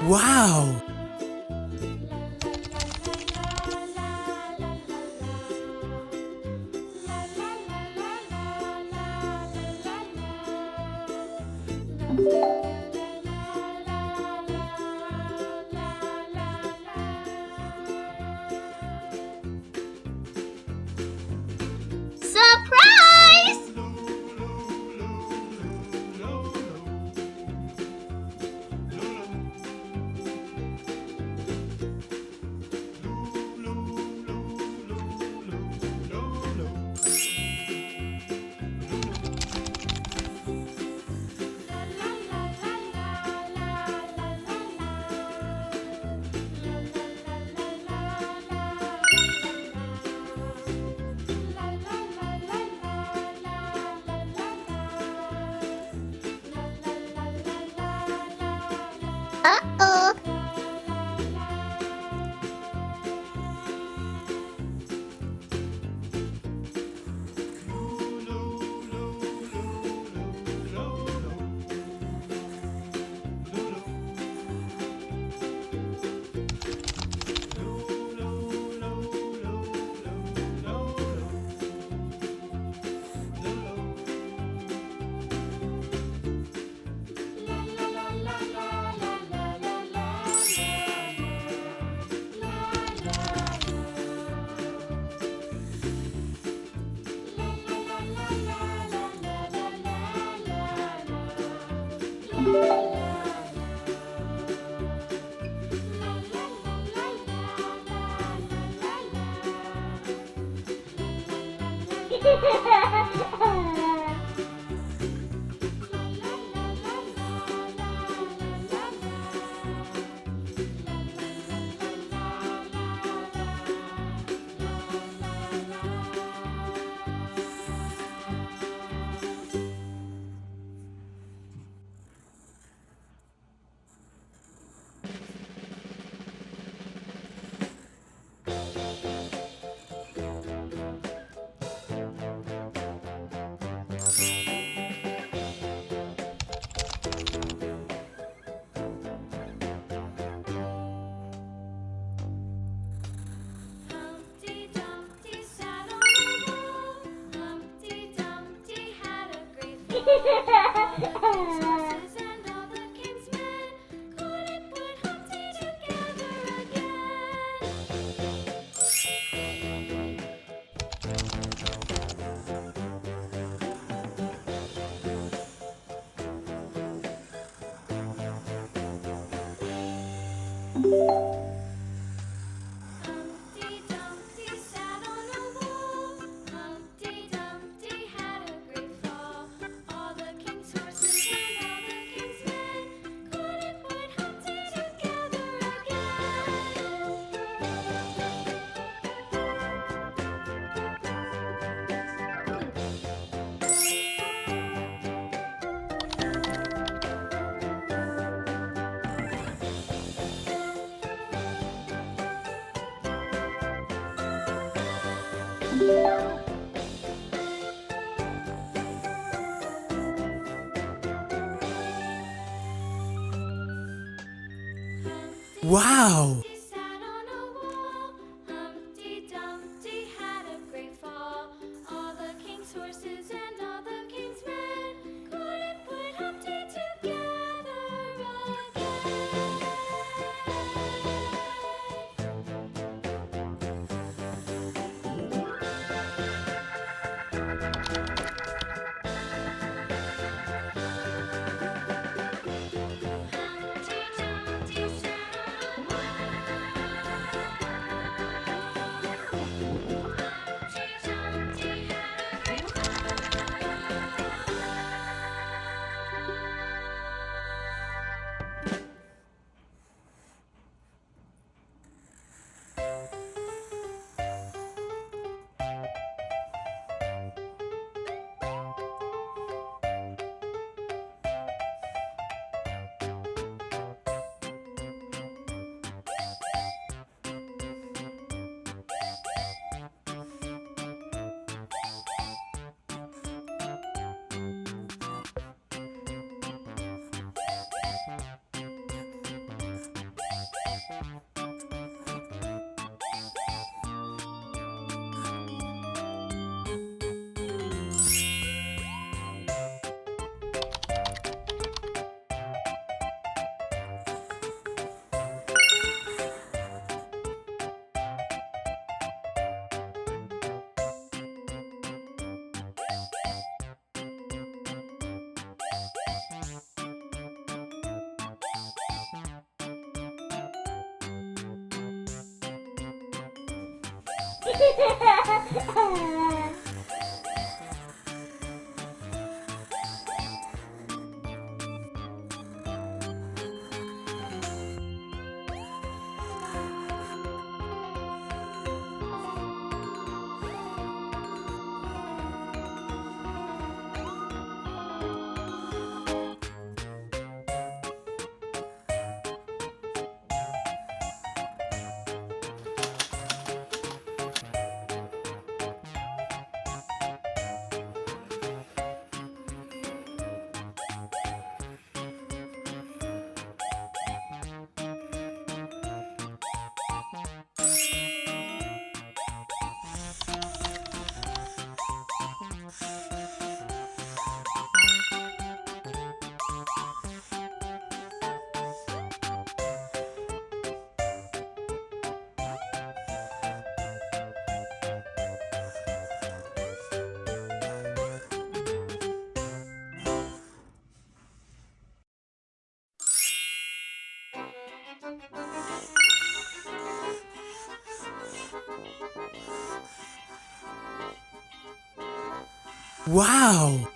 Wow! Surprise! Uh-oh. Humpty Dumpty sat on a wall. Humpty Dumpty had a great fall. His horses and all the king's men couldn't put Humpty together again. Humpty Dumpty sat on a wall. Humpty Dumpty had a great fall. All the king's horses and all the king's men couldn't put Humpty together again. Wow! Humpty sat on a wall. Humpty Dumpty had a great fall. All the king's horses and all the king's men couldn't put Humpty together again. Humpty Dumpty sat on a wall. Wow!